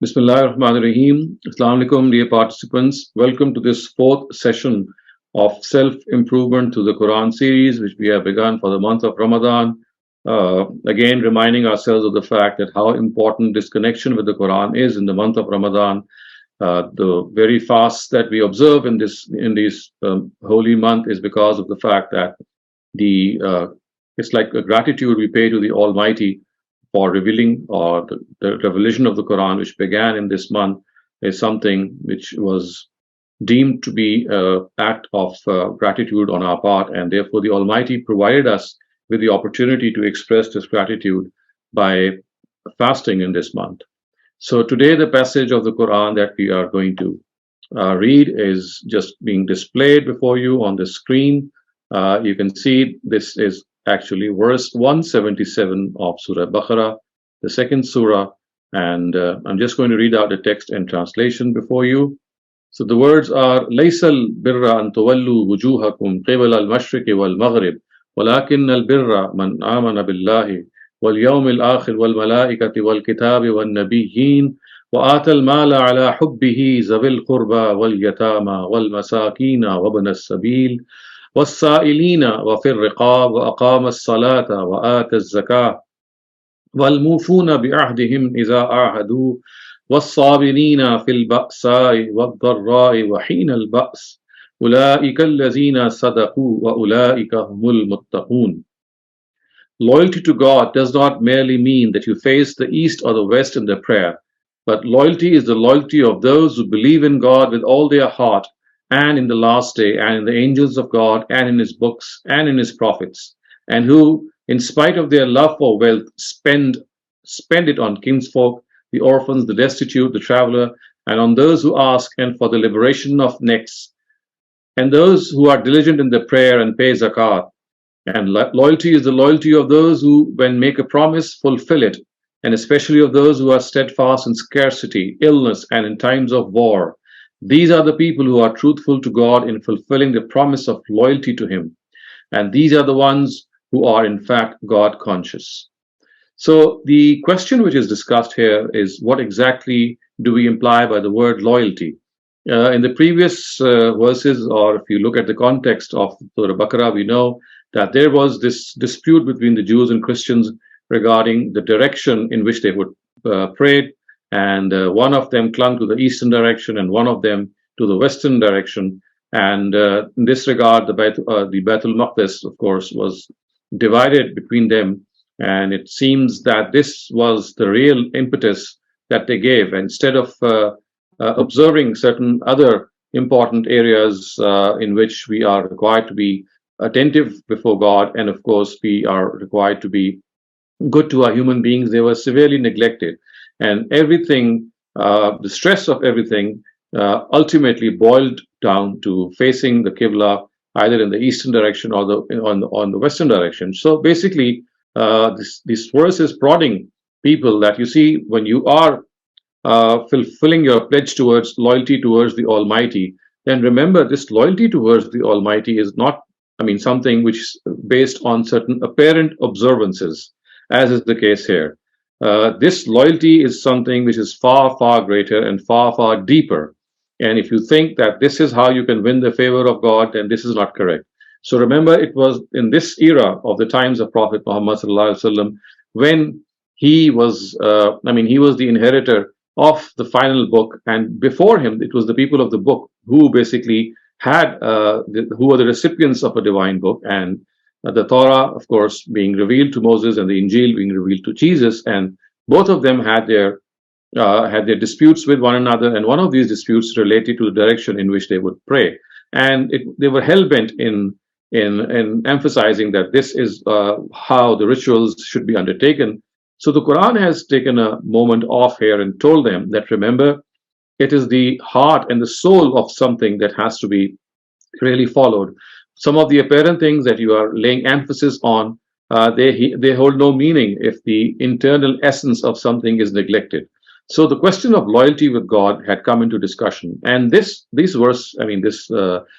Bismillahir Rahmanir Rahim. Assalamu alaikum, dear participants. Welcome to this fourth session of self-improvement to the Quran series, which we have begun for the month of Ramadan. Again, reminding ourselves of the fact that how important this connection with the Quran is in the month of Ramadan. The very fasts that we observe in this holy month is because of the fact that it's like a gratitude we pay to the Almighty for revealing, or the revelation of the Quran, which began in this month, is something which was deemed to be an act of gratitude on our part, and therefore the Almighty provided us with the opportunity to express this gratitude by fasting in this month. So today the passage of the Quran that we are going to read is just being displayed before you on the screen. You can see this is actually verse 177 of Surah Al-Baqarah, the second surah, and I'm just going to read out the text and translation before you. So the words are: Laysal birra an tuwallu wujuhakum qibala al-mashriqi wal-maghrib, walakin al-birra man amana billahi wal yawmil akhir wal malaikati wal kitabi wal nabiyyin wa ata al-mala ala hubbihi zawil qurba wal yatama wal masakina wa ibn as-sabil والسائلين وفي الرقاب وأقام الصلاة وآتى الزكاة والموفون بعهدهم إذا عاهدوا والصابرين في البأساء والضراء وحين البأس أولئك الذين صدقوا وأولئك هم المتقون. Loyalty to God does not merely mean that you face the east or the west in their prayer, but loyalty is the loyalty of those who believe in God with all their heart, and in the last day, and in the angels of God, and in his books, and in his prophets, and who, in spite of their love for wealth, spend it on kinsfolk, the orphans, the destitute, the traveler, and on those who ask, and for the liberation of necks, and those who are diligent in their prayer and pay zakat. And loyalty is the loyalty of those who, when make a promise, fulfill it, and especially of those who are steadfast in scarcity, illness, and in times of war. These are the people who are truthful to God in fulfilling the promise of loyalty to him. And these are the ones who are in fact God conscious. So the question which is discussed here is, what exactly do we imply by the word loyalty? In the previous verses, or if you look at the context of Surah Al-Baqarah, we know that there was this dispute between the Jews and Christians regarding the direction in which they would pray. And one of them clung to the eastern direction and one of them to the western direction. And in this regard, the Baitul Maqdis, of course, was divided between them. And it seems that this was the real impetus that they gave. Instead of observing certain other important areas in which we are required to be attentive before God, and of course we are required to be good to our human beings, they were severely neglected. And everything, the stress of everything, ultimately boiled down to facing the Qibla either in the eastern direction or on the western direction. So basically, this verse is prodding people that, you see, when you are fulfilling your pledge towards loyalty towards the Almighty, then remember this loyalty towards the Almighty is not, something which is based on certain apparent observances, as is the case here. This loyalty is something which is far, far greater and far, far deeper. And if you think that this is how you can win the favor of God, then this is not correct. So remember, it was in this era of the times of Prophet Muhammad ﷺ, when he was, he was the inheritor of the final book, and before him, it was the people of the book who basically had, who were the recipients of a divine book, and the Torah, of course, being revealed to Moses, and the Injil being revealed to Jesus, and both of them had their disputes with one another, and one of these disputes related to the direction in which they would pray, and they were hell bent in emphasizing that this is how the rituals should be undertaken. So the Quran has taken a moment off here and told them that, remember, it is the heart and the soul of something that has to be really followed. Some of the apparent things that you are laying emphasis on, they hold no meaning if the internal essence of something is neglected. So the question of loyalty with God had come into discussion, and this verse, this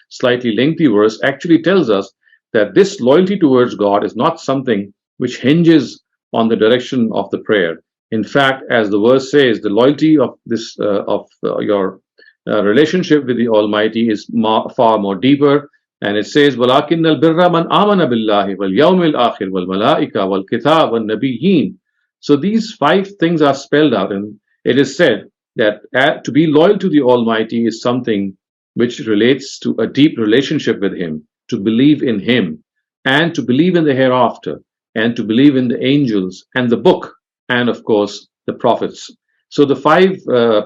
slightly lengthy verse, actually tells us that this loyalty towards God is not something which hinges on the direction of the prayer. In fact, as the verse says, the loyalty of this of your relationship with the Almighty is far more deeper. And it says, "Walakin al-birra man amana billahi wal yawmil akhir wal malaika wal kitab wal nabiyyin." So these five things are spelled out, and it is said that to be loyal to the Almighty is something which relates to a deep relationship with Him, to believe in Him, and to believe in the hereafter, and to believe in the angels and the book, and of course the prophets. So the five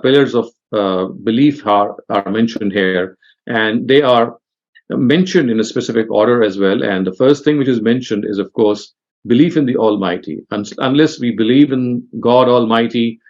pillars of belief are mentioned here, and they are mentioned in a specific order as well. And the first thing which is mentioned is, of course, belief in the Almighty. Unless we believe in God Almighty,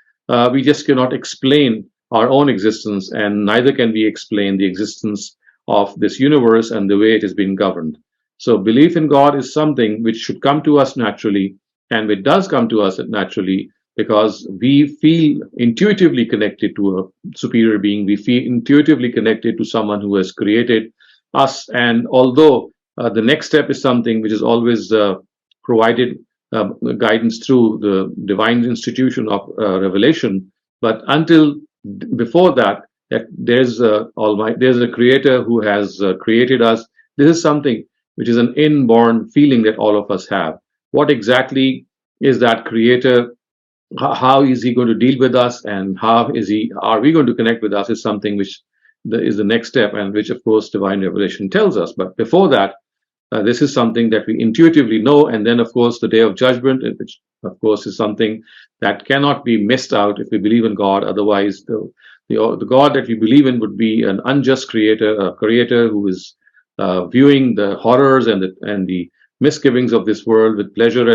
we just cannot explain our own existence, and neither can we explain the existence of this universe and the way it has been governed. So, belief in God is something which should come to us naturally, and it does come to us naturally because we feel intuitively connected to a superior being. We feel intuitively connected to someone who has created us. And although the next step is something which is always provided guidance through the divine institution of revelation, but until before that, there's there's a creator who has created us. This is something which is an inborn feeling that all of us have. What exactly is that creator? How is he going to deal with us, and are we going to connect with us, is something which is the next step, and which of course divine revelation tells us. But before that, this is something that we intuitively know. And then of course the day of judgment, which of course is something that cannot be missed out if we believe in God. Otherwise the God that we believe in would be an unjust creator, a creator who is viewing the horrors and the misgivings of this world with pleasure,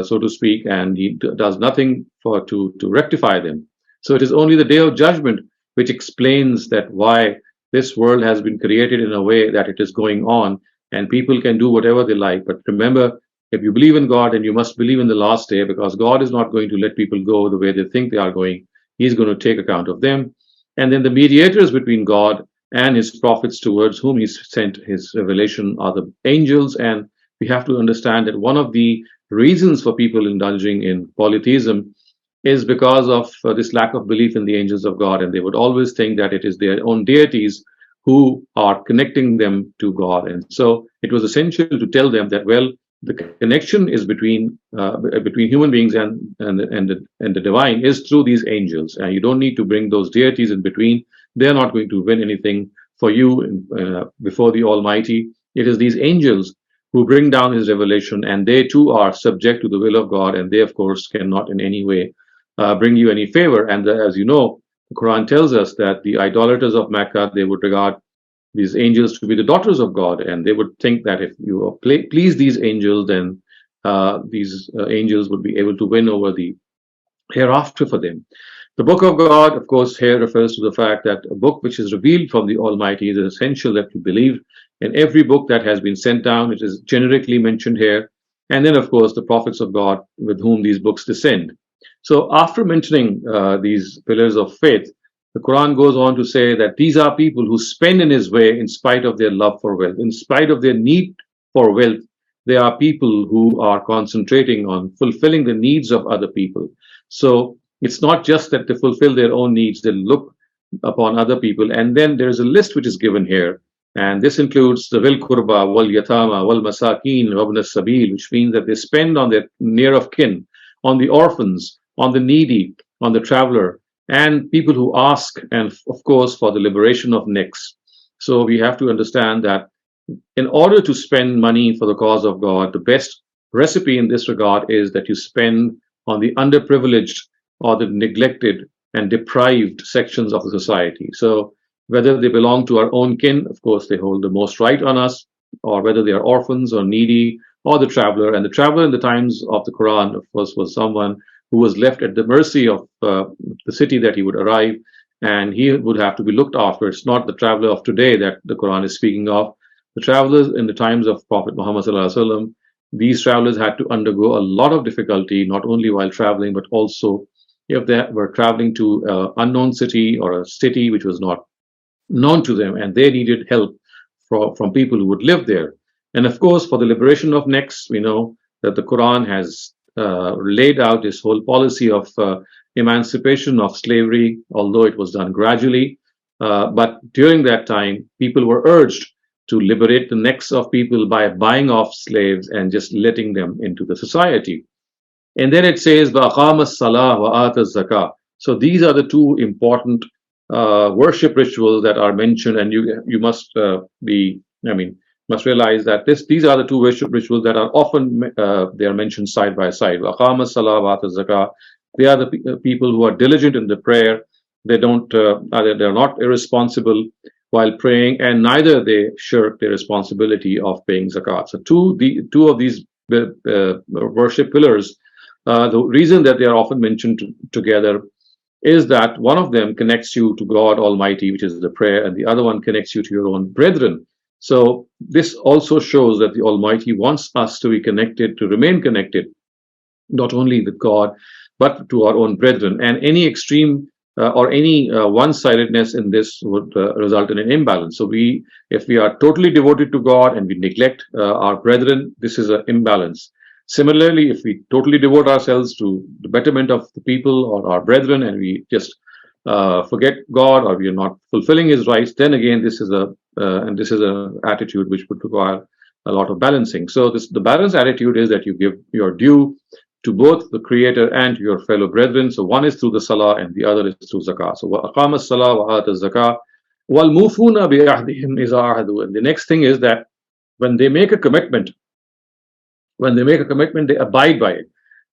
so to speak, and he does nothing to rectify them. So it is only the day of judgment which explains that why this world has been created in a way that it is going on, and people can do whatever they like. But remember, if you believe in God, and you must believe in the last day, because God is not going to let people go the way they think they are going. He's going to take account of them. And then the mediators between God and his prophets towards whom he sent his revelation are the angels. And we have to understand that one of the reasons for people indulging in polytheism is because of this lack of belief in the angels of God. And they would always think that it is their own deities who are connecting them to God. And so it was essential to tell them that, well, the connection is between human beings and the divine is through these angels, and you don't need to bring those deities in between. They're not going to win anything for you before the Almighty. It is these angels who bring down his revelation, and they too are subject to the will of God, and they of course cannot in any way bring you any favor. And as you know, the Quran tells us that the idolaters of Mecca, they would regard these angels to be the daughters of God, and they would think that if you please these angels, then these angels would be able to win over the hereafter for them. The book of God, of course, here refers to the fact that a book which is revealed from the Almighty is essential that you believe in every book that has been sent down. It is generically mentioned here. And then, of course, the prophets of God with whom these books descend. So after mentioning these pillars of faith, the Quran goes on to say that these are people who spend in his way in spite of their love for wealth, in spite of their need for wealth. They are people who are concentrating on fulfilling the needs of other people. So it's not just that they fulfill their own needs, they look upon other people. And then there's a list which is given here. And this includes the Wil Qurba, Wal Yatama, Wal Masakin, Wabn Sabil, which means that they spend on their near of kin, on the orphans, on the needy, on the traveler, and people who ask, and of course for the liberation of necks. So we have to understand that in order to spend money for the cause of God, the best recipe in this regard is that you spend on the underprivileged or the neglected and deprived sections of the society. So whether they belong to our own kin, of course they hold the most right on us, or whether they are orphans or needy, or the traveler. And the traveler in the times of the Quran, of course, was someone who was left at the mercy of the city that he would arrive, and he would have to be looked after. It's not the traveler of today that the Quran is speaking of. The travelers in the times of Prophet Muhammad ﷺ, these travelers had to undergo a lot of difficulty, not only while traveling, but also if they were traveling to an unknown city or a city which was not known to them, and they needed help from people who would live there. And of course, for the liberation of necks, we know that the Quran has laid out this whole policy of emancipation of slavery, although it was done gradually. But during that time, people were urged to liberate the necks of people by buying off slaves and just letting them into the society. And then it says, وَأَقَامَ الصَّلَاةَ وَآتَ الزَّكَاةَ. So these are the two important worship rituals that are mentioned, and you must must realize that these are the two worship rituals that are often they are mentioned side by side. وَأَقَامَ الصَّلَاةَ وَآتَ الزَّكَاةَ. They are the people who are diligent in the prayer. They don't they're not irresponsible while praying, and neither they shirk their responsibility of paying zakat. So two of these worship pillars, the reason that they are often mentioned together is that one of them connects you to God Almighty, which is the prayer, and the other one connects you to your own brethren. So this also shows that the Almighty wants us to be connected, to remain connected, not only with God, but to our own brethren. And any extreme or any one-sidedness in this would result in an imbalance. So if we are totally devoted to God and we neglect our brethren, this is an imbalance. Similarly, if we totally devote ourselves to the betterment of the people or our brethren, and we just forget God, or we are not fulfilling His rights, then again this is an attitude which would require a lot of balancing. So the balanced attitude is that you give your due to both the Creator and your fellow brethren. So one is through the salah and the other is through zakah. So وَأَقَامَ الصَّلَاةَ وَآتَ الزَّكَاةَ وَالْمُوفُونَ بِعَهْدِهِمْ إِذَا عَهَدُوا. And the next thing is that when they make a commitment, they abide by it.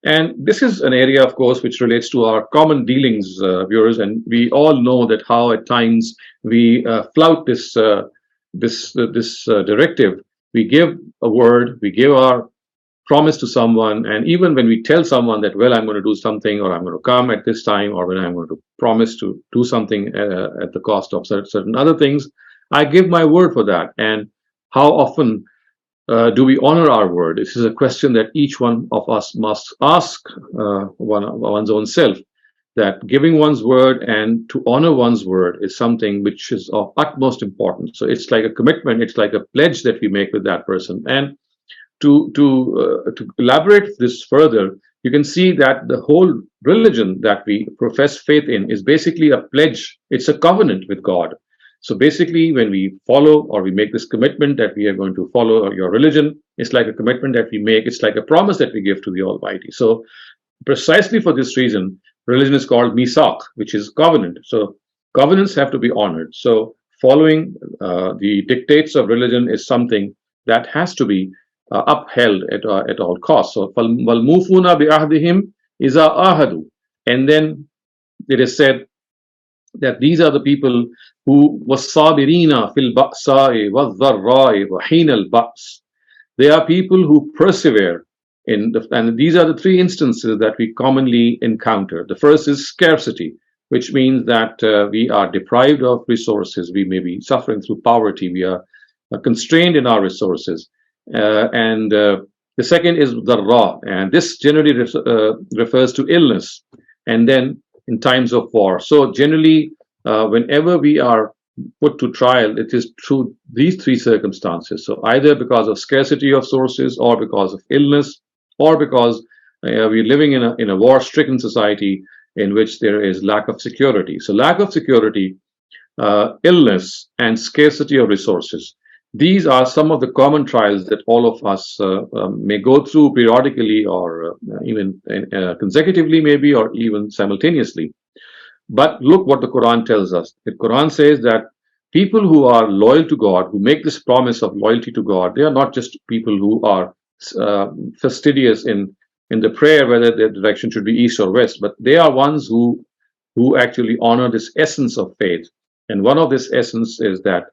And this is an area, of course, which relates to our common dealings, viewers, and we all know that how at times we flout this directive. We give a word, we give our promise to someone, and even when we tell someone that, well, I'm going to do something, or I'm going to come at this time, or when I'm going to promise to do something at the cost of certain other things, I give my word for that. And how often do we honor our word? This is a question that each one of us must ask one's own self, that giving one's word and to honor one's word is something which is of utmost importance. So it's like a commitment, it's like a pledge that we make with that person. And to elaborate this further, you can see that the whole religion that we profess faith in is basically a pledge. It's a covenant with God. So basically, when we follow or we make this commitment that we are going to follow your religion, it's like a commitment that we make. It's like a promise that we give to the Almighty. So precisely for this reason, religion is called misaq, which is covenant. So covenants have to be honored. So following the dictates of religion is something that has to be upheld at all costs. So وَالْمُوفُونَ بِعَهْدِهِمْ إِذَا ahadu. And then it is said that these are the people who وَالصَّابِرِينَ فِي الْبَأْسَاءِ وَالضَّرَّاءِ وَحِينَ الْبَأْسِ. They are people who persevere and these are the three instances that we commonly encounter. The first is scarcity, which means that we are deprived of resources. We may be suffering through poverty. We are constrained in our resources. And the second is dharra, and this generally refers to illness, and then in times of war. So generally, whenever we are put to trial, it is through these three circumstances. So either because of scarcity of sources, or because of illness, or because we're living in a war-stricken society in which there is lack of security. So lack of security, illness, and scarcity of resources. These are some of the common trials that all of us may go through periodically, or even consecutively maybe, or even simultaneously. But look what the Quran tells us. The Quran says that people who are loyal to God, who make this promise of loyalty to God, they are not just people who are fastidious in the prayer, whether their direction should be east or west, but they are ones who actually honor this essence of faith. And one of this essence is that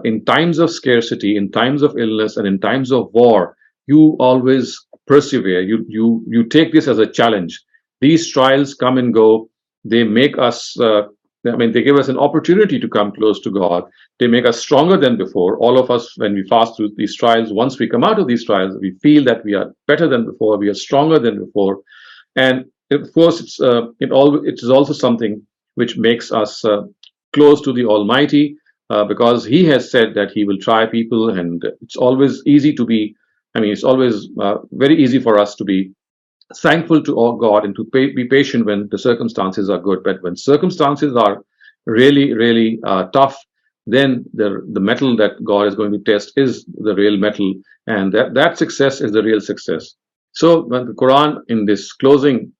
in times of scarcity, in times of illness, and in times of war, you always persevere. You take this as a challenge. These trials come and go. They make us, they give us an opportunity to come close to God. They make us stronger than before. All of us, when we fast through these trials, once we come out of these trials, we feel that we are better than before, we are stronger than before. And of course, it is also something which makes us close to the Almighty, because He has said that He will try people, and it's always easy to be, it's always very easy for us to be thankful to all God and to be patient when the circumstances are good. But when circumstances are really, really tough, then the metal that God is going to test is the real metal, and that success is the real success. So when the Quran in this closing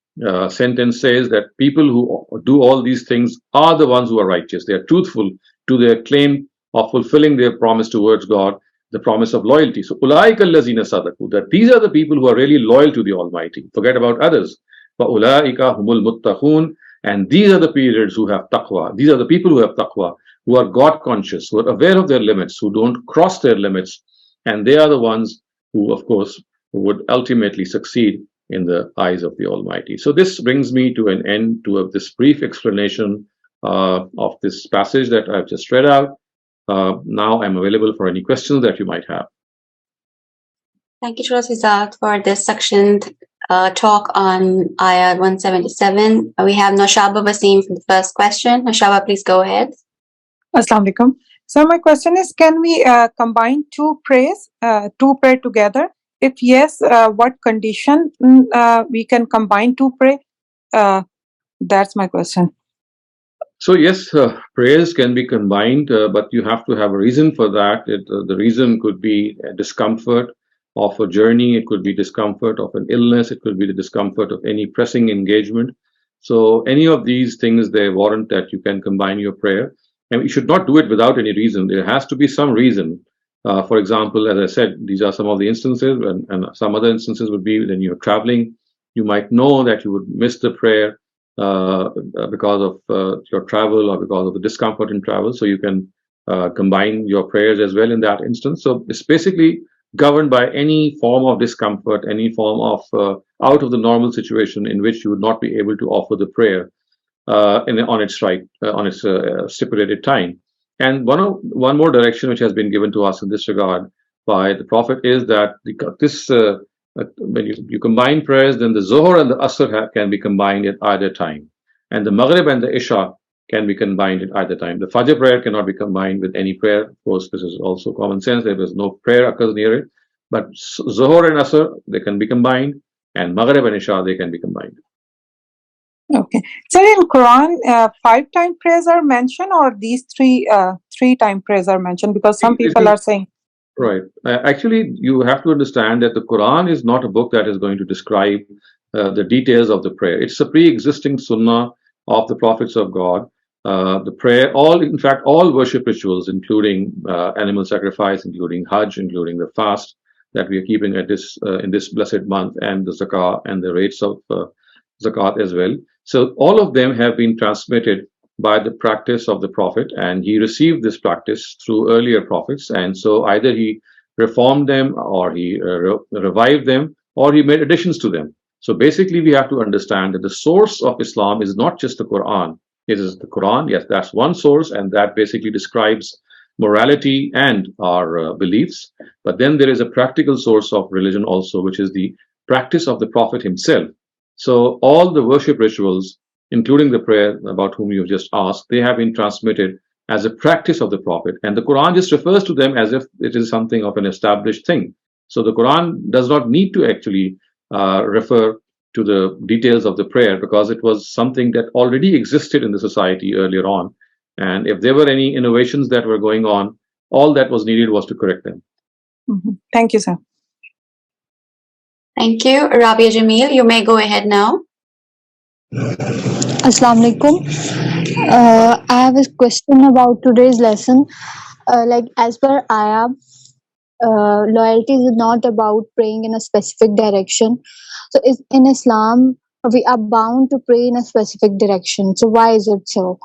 sentence says that people who do all these things are the ones who are righteous. They are truthful to their claim of fulfilling their promise towards God, the promise of loyalty. So ulaika allazina sadaku, that these are the people who are really loyal to the Almighty. Forget about others. Fa ulaika humul muttaqun, and these are the periods who have taqwa. These are the people who have taqwa, who are God conscious, who are aware of their limits, who don't cross their limits, and they are the ones who, of course, would ultimately succeed in the eyes of the Almighty. So this brings me to an end to this brief explanation of this passage that I've just read out. Now I'm available for any questions that you might have. Thank you, Dr. Shehzad, for this sectioned talk on Ayah 177. We have Noshaba Wasim for the first question. Noshaba, please go ahead. Assalamu alaikum. So my question is, can we combine two prayers together? If yes, what condition we can combine two pray? That's my question. So yes, prayers can be combined, but you have to have a reason for that. The reason could be a discomfort of a journey, it could be discomfort of an illness, it could be the discomfort of any pressing engagement. So any of these things, they warrant that you can combine your prayer. And you should not do it without any reason. There has to be some reason. For example, as I said, these are some of the instances, and some other instances would be when you're traveling, you might know that you would miss the prayer because of your travel or because of the discomfort in travel. So you can combine your prayers as well in that instance. So it's basically governed by any form of discomfort, any form of out of the normal situation in which you would not be able to offer the prayer on its stipulated time. And one more direction which has been given to us in this regard by the Prophet is that when you combine prayers, then the Zohar and the Asr can be combined at either time, and the Maghrib and the Isha can be combined at either time. The Fajr prayer cannot be combined with any prayer. Of course, this is also common sense. There is no prayer occurs near it. But Zohar and Asr, they can be combined, and Maghrib and Isha, they can be combined. Okay. So in Quran, 5-time prayers are mentioned, or these 3-time prayers are mentioned? Because some people are saying. Right. Actually, you have to understand that the Quran is not a book that is going to describe the details of the prayer. It's a pre-existing sunnah of the prophets of God. The prayer, all worship rituals, including animal sacrifice, including Hajj, including the fast that we are keeping at in this blessed month, and the zakah and the rates of zakat as well. So all of them have been transmitted by the practice of the Prophet, and he received this practice through earlier prophets. And so either he reformed them, or he revived them, or he made additions to them. So basically, we have to understand that the source of Islam is not just the Quran. It is the Quran. Yes, that's one source, and that basically describes morality and our beliefs. But then there is a practical source of religion also, which is the practice of the Prophet himself. So all the worship rituals, including the prayer about whom you've just asked, they have been transmitted as a practice of the Prophet. And the Quran just refers to them as if it is something of an established thing. So the Quran does not need to actually refer to the details of the prayer, because it was something that already existed in the society earlier on. And if there were any innovations that were going on, all that was needed was to correct them. Mm-hmm. Thank you, sir. Thank you. Rabia Jamil, you may go ahead now. Assalamu alaikum. I have a question about today's lesson. As per Ayah, loyalty is not about praying in a specific direction. So in Islam, we are bound to pray in a specific direction. So why is it so?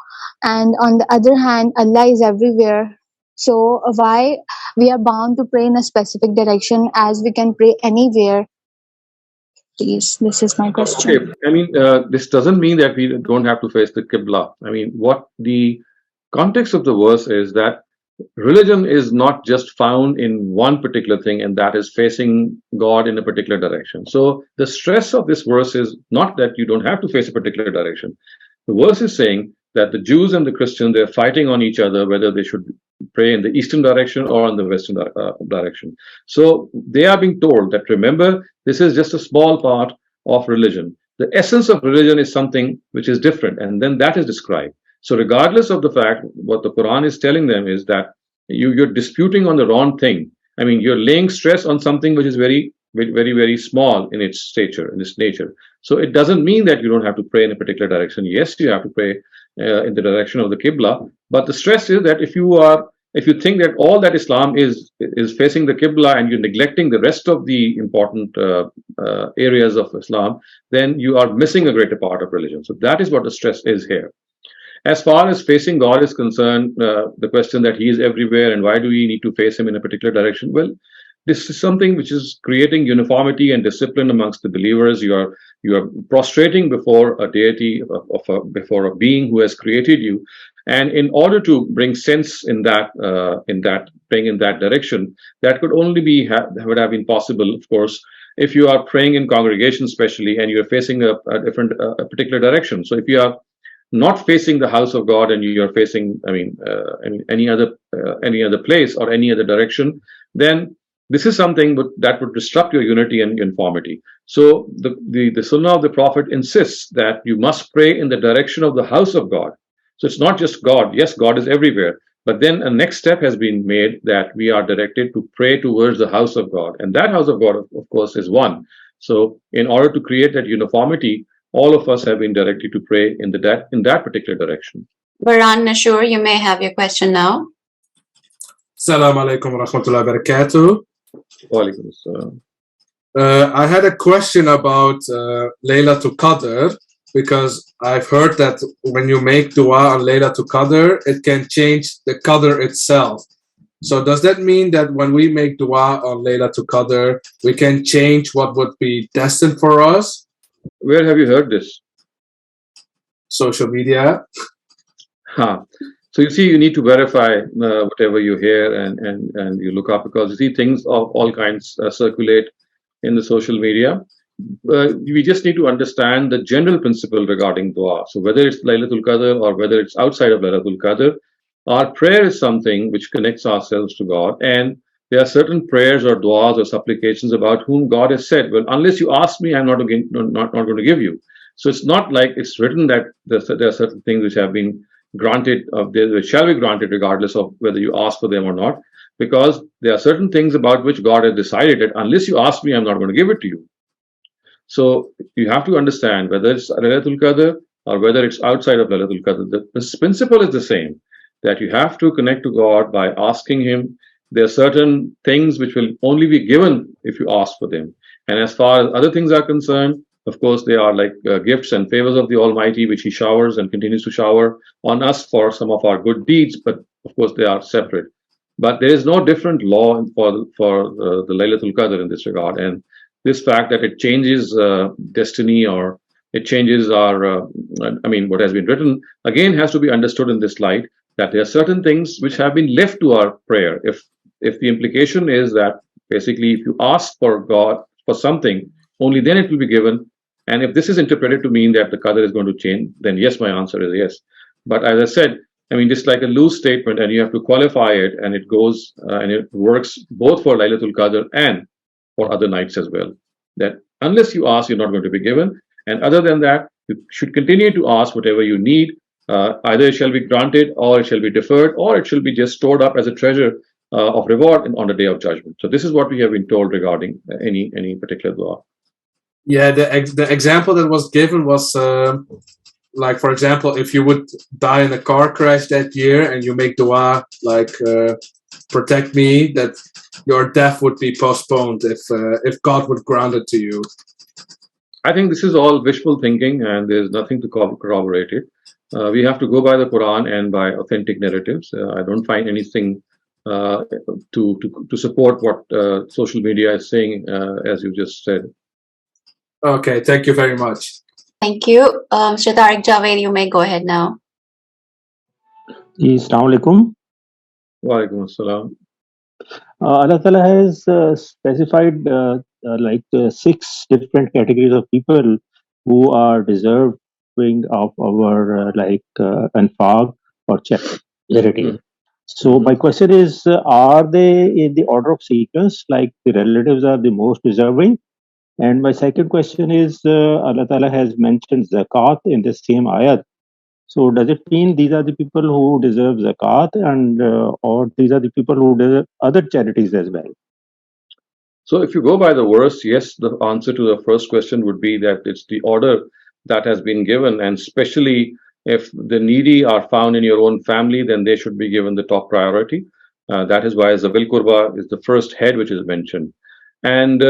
And on the other hand, Allah is everywhere. So why we are bound to pray in a specific direction as we can pray anywhere? Please, this is my question. Okay. I mean, this doesn't mean that we don't have to face the Qibla. I mean, what the context of the verse is that religion is not just found in one particular thing, and that is facing God in a particular direction. So the stress of this verse is not that you don't have to face a particular direction. The verse is saying that the Jews and the Christians, they're fighting on each other whether they should pray in the eastern direction or in the western direction. So they are being told that, remember, this is just a small part of religion. The essence of religion is something which is different, and then that is described. So regardless of the fact, what the Quran is telling them is that you're disputing on the wrong thing. I mean, you're laying stress on something which is very small in its stature, in its nature. So it doesn't mean that you don't have to pray in a particular direction. Yes, you have to pray in the direction of the Qibla, but the stress is that if you think that all that Islam is facing the Qibla and you're neglecting the rest of the important areas of Islam, then you are missing a greater part of religion. So that is what the stress is here. As far as facing God is concerned, the question that He is everywhere and why do we need to face Him in a particular direction? Well, this is something which is creating uniformity and discipline amongst the believers. You are prostrating before a deity, before a being who has created you, and in order to bring sense in that praying in that direction, that could only would have been possible, of course, if you are praying in congregation, especially, and you are facing a particular direction. So if you are not facing the house of God and you are facing, any other place or any other direction, then this is something that would disrupt your unity and uniformity. So the Sunnah of the Prophet insists that you must pray in the direction of the house of God. So it's not just God. Yes, God is everywhere. But then a next step has been made that we are directed to pray towards the house of God. And that house of God, of course, is one. So in order to create that uniformity, all of us have been directed to pray in that particular direction. Baran Nashur, you may have your question now. Assalamu alaikum wa rahmatullahi wa barakatuh. Walaikum assalam. I had a question about Laylatul Qadr, because I've heard that when you make dua on Laylatul Qadr, it can change the Qadr itself. So does that mean that when we make dua on Laylatul Qadr, we can change what would be destined for us? Where have you heard this? Social media. So you see, you need to verify whatever you hear and you look up, because you see things of all kinds circulate in the social media. We just need to understand the general principle regarding dua. So whether it's Laylatul Qadr or whether it's outside of Laylatul Qadr, our prayer is something which connects ourselves to God, and there are certain prayers or du'as or supplications about whom God has said, well, unless you ask me, I'm not going to give you. So it's not like it's written that there are certain things which have been granted, which shall be granted regardless of whether you ask for them or not, because there are certain things about which God has decided that unless you ask me, I'm not going to give it to you. So you have to understand whether it's Laylatul Qadr or whether it's outside of Laylatul Qadr. The principle is the same, that you have to connect to God by asking Him. There are certain things which will only be given if you ask for them. And as far as other things are concerned, of course, they are like gifts and favors of the Almighty, which He showers and continues to shower on us for some of our good deeds. But of course, they are separate. But there is no different law for the Laylatul Qadr in this regard. And this fact that it changes destiny or it changes our, what has been written, again, has to be understood in this light, that there are certain things which have been left to our prayer. If the implication is that basically if you ask for God for something, only then it will be given. And if this is interpreted to mean that the Qadr is going to change, then yes, my answer is yes. But as I said, just like a loose statement, and you have to qualify it, and it goes and it works both for Laylatul Qadr and for other nights as well. That unless you ask, you're not going to be given. And other than that, you should continue to ask whatever you need. Either it shall be granted, or it shall be deferred, or it shall be just stored up as a treasure of reward on the Day of Judgment. So this is what we have been told regarding any particular dua. Yeah, the example that was given was like, for example, if you would die in a car crash that year and you make dua like protect me, that your death would be postponed if God would grant it to you. I think this is all wishful thinking, and there's nothing to corroborate it. We have to go by the Quran and by authentic narratives. I don't find anything to support what social media is saying, as you just said. Okay, thank you very much. Thank you. Tariq Javed, you may go ahead now. Assalamu alaikum. Wa alaikum assalam. Allah Ta'ala has specified 6 different categories of people who are deserving of our infaq or charity. So my question is, are they in the order of sequence, like the relatives are the most deserving, And my second question is, Allah Ta'ala has mentioned zakat in the same ayat. So does it mean these are the people who deserve zakat, and or these are the people who deserve other charities as well? So if you go by the verse, yes, the answer to the first question would be that it's the order that has been given, and especially if the needy are found in your own family, then they should be given the top priority. That is why Zabil Qurba is the first head which is mentioned. And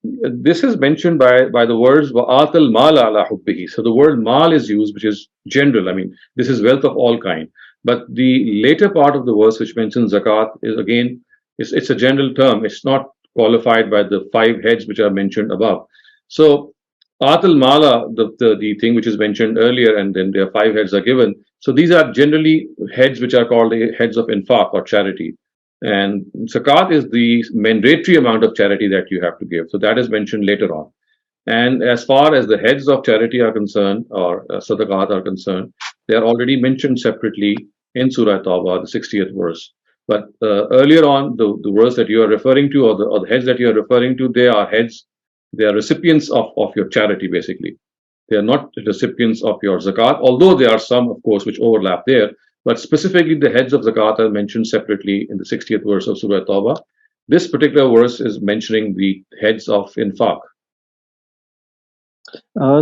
this is mentioned by the words wa'atal mal ala hubbihi. So the word mal is used, which is general. I mean, this is wealth of all kind. But the later part of the verse, which mentions zakat, is again it's a general term. It's not qualified by the five heads which are mentioned above. So atal mala, the thing which is mentioned earlier, and then their five heads are given. So these are generally heads which are called the heads of infaq or charity. And zakat is the mandatory amount of charity that you have to give. So that is mentioned later on. And as far as the heads of charity are concerned, or sadaqat are concerned, they are already mentioned separately in Surah Tawbah, the 60th verse. But earlier on, the verse that you are referring to, or the heads that you are referring to, they are heads, they are recipients of your charity, basically. They are not recipients of your zakat, although there are some, of course, which overlap there. But specifically, the heads of zakat are mentioned separately in the 60th verse of Surah Tawbah. This particular verse is mentioning the heads of infaq.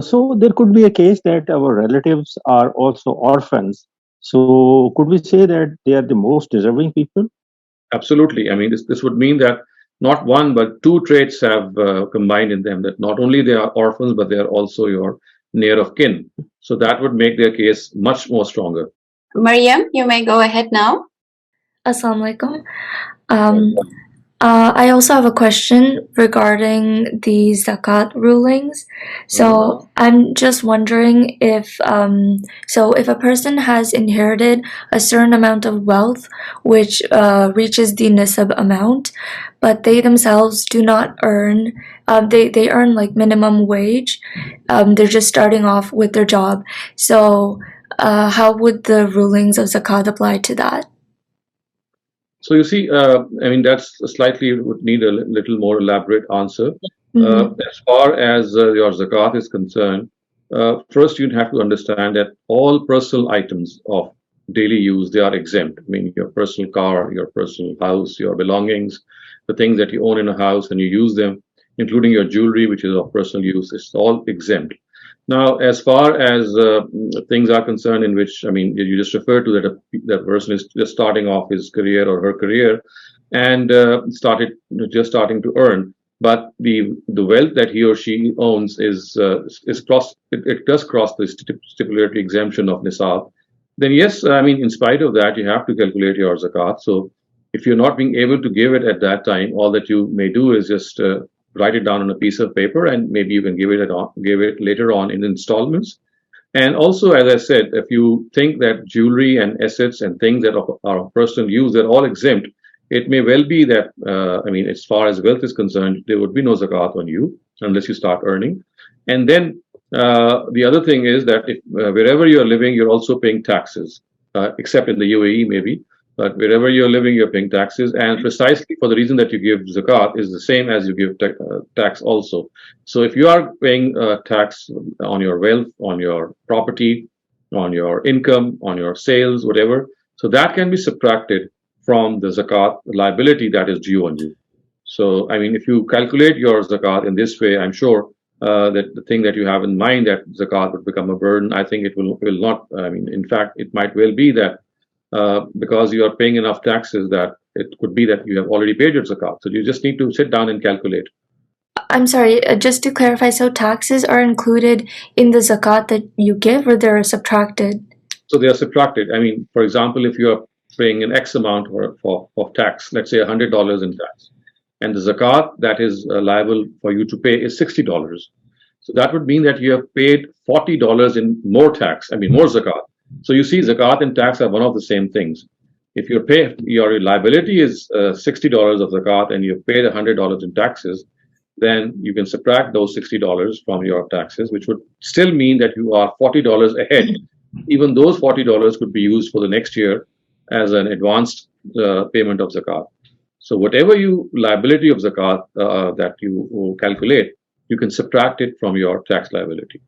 So there could be a case that our relatives are also orphans. So could we say that they are the most deserving people? Absolutely. I mean, this would mean that not one but two traits have combined in them. That not only they are orphans, but they are also your near of kin. So that would make their case much more stronger. Maryam, you may go ahead now. Assalamu alaikum. I also have a question regarding the zakat rulings. So I'm just wondering if if a person has inherited a certain amount of wealth which reaches the nisab amount, but they themselves do not earn, they earn like minimum wage. They're just starting off with their job. So how would the rulings of zakat apply to that? So you see, I mean, that's slightly would need a little more elaborate answer. As far as your zakat is concerned, first you'd have to understand that all personal items of daily use, they are exempt. I mean, your personal car, your personal house, your belongings, the things that you own in a house and you use them, including your jewelry, which is of personal use, it's all exempt. Now, as far as things are concerned, in which, I mean, you just refer to that that person is just starting off his career or her career, and just starting to earn, but the wealth that he or she owns is it does cross the stipulatory exemption of nisab. Then yes, I mean, in spite of that, you have to calculate your zakat. So if you're not being able to give it at that time, all that you may do is just write it down on a piece of paper, and maybe you can give it later on in installments. And also, as I said, if you think that jewelry and assets and things that are of personal use, they're all exempt, it may well be that, I mean, as far as wealth is concerned, there would be no zakat on you unless you start earning. And then the other thing is that if wherever you're living, you're also paying taxes, except in the UAE maybe. But wherever you're living, you're paying taxes, and precisely for the reason that you give zakat is the same as you give tax also. So if you are paying tax on your wealth, on your property, on your income, on your sales, whatever, so that can be subtracted from the zakat liability that is due on you. So, I mean, if you calculate your zakat in this way, I'm sure that the thing that you have in mind that zakat would become a burden, I think it will not. I mean, in fact, it might well be that because you are paying enough taxes that it could be that you have already paid your zakat. So you just need to sit down and calculate. I'm sorry, just to clarify, so taxes are included in the zakat that you give, or they're subtracted? So they are subtracted. I mean, for example, if you are paying an X amount of tax, let's say $100 in tax, and the zakat that is liable for you to pay is $60. So that would mean that you have paid $40 in more tax, I mean, more zakat. So you see, zakat and tax are one of the same things. If your liability is $60 of zakat and you've paid $100 in taxes, then you can subtract those $60 from your taxes, which would still mean that you are $40 ahead. Even those $40 could be used for the next year as an advanced payment of zakat. So whatever liability of zakat that you calculate, you can subtract it from your tax liability.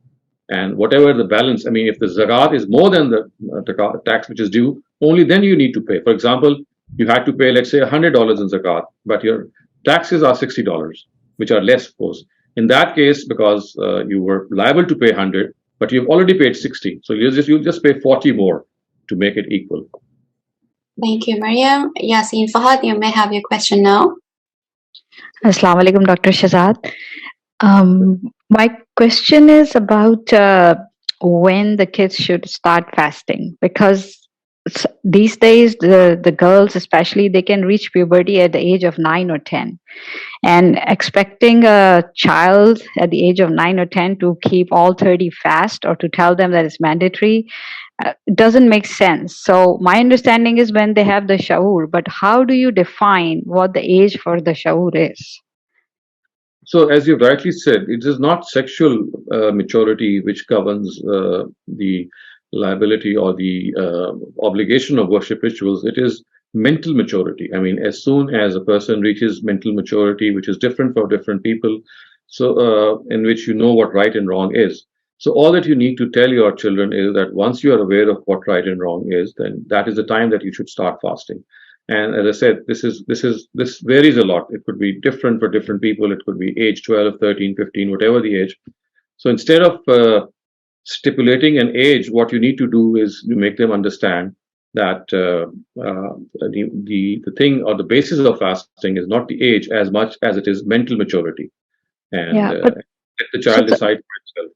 And whatever the balance, I mean, if the zakat is more than the tax which is due, only then you need to pay. For example, you had to pay, let's say, $100 in zakat, but your taxes are $60, which are less, of course. In that case, because you were liable to pay 100, but you've already paid 60, so you'll just pay 40 more to make it equal. Thank you, Mariam. Yasin Fahad, you may have your question now. Assalamu alaikum, Dr. Shehzad. My question is about when the kids should start fasting, because these days the girls especially, they can reach puberty at the age of 9 or 10, and expecting a child at the age of 9 or 10 to keep all 30 fast or to tell them that it's mandatory doesn't make sense. So my understanding is when they have the shaur, but how do you define what the age for the shaur is? So, as you rightly said, it is not sexual maturity which governs the liability or the obligation of worship rituals. It is mental maturity. I mean, as soon as a person reaches mental maturity, which is different for different people, so in which you know what right and wrong is. So all that you need to tell your children is that once you are aware of what right and wrong is, then that is the time that you should start fasting. And as I said, this varies a lot. It could be different for different people. It could be age 12, 13, 15, whatever the age. So instead of stipulating an age, what you need to do is you make them understand that the thing or the basis of fasting is not the age as much as it is mental maturity, and let the child decide for itself.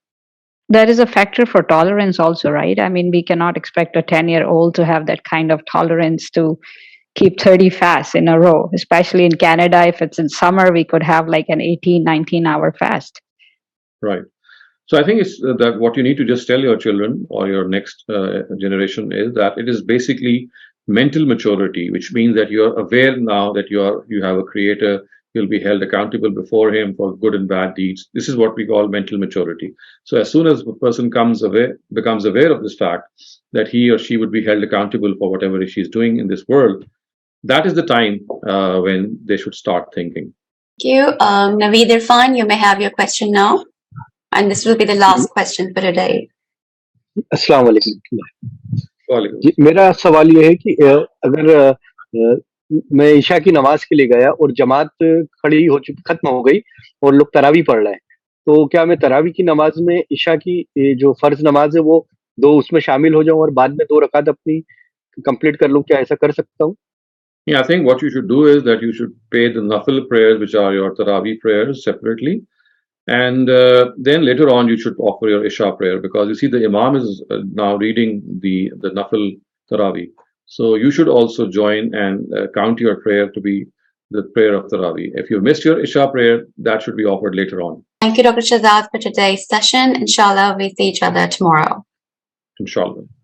There is a factor for tolerance also, right? I mean, we cannot expect a 10-year-old to have that kind of tolerance to keep 30 fasts in a row, especially in Canada. If it's in summer, we could have like an 18, 19-hour fast. Right. So I think it's that what you need to just tell your children or your next generation is that it is basically mental maturity, which means that you are aware now that you have a creator. You'll be held accountable before him for good and bad deeds. This is what we call mental maturity. So as soon as a person becomes aware of this fact that he or she would be held accountable for whatever she's doing in this world, that is the time when they should start thinking. Thank you. Naveed Irfan, you may have your question now. And this will be the last question for today. अस्सलाम वालेकुम। मेरा सवाल ये है कि अगर मैं ईशा की नमाज के लिए गया और जमात खड़ी हो चुकी, खत्म हो गई और लोग तरावी पढ़ रहे हैं, तो क्या मैं तरावी की नमाज में ईशा की जो फर्ज नमाज है वो दो उसमें शामिल हो जाऊं और बाद में 2 रकात अपनी कंप्लीट कर लूं? क्या ऐसा कर सकता हूं? Yeah, I think what you should do is that you should pay the nafil prayers, which are your tarawih prayers, separately. And then later on, you should offer your Isha prayer, because you see the Imam is now reading the Nafil Tarawih. So you should also join and count your prayer to be the prayer of Tarawih. If you missed your Isha prayer, that should be offered later on. Thank you, Dr. Shehzad, for today's session. Inshallah, we see each other tomorrow. Inshallah.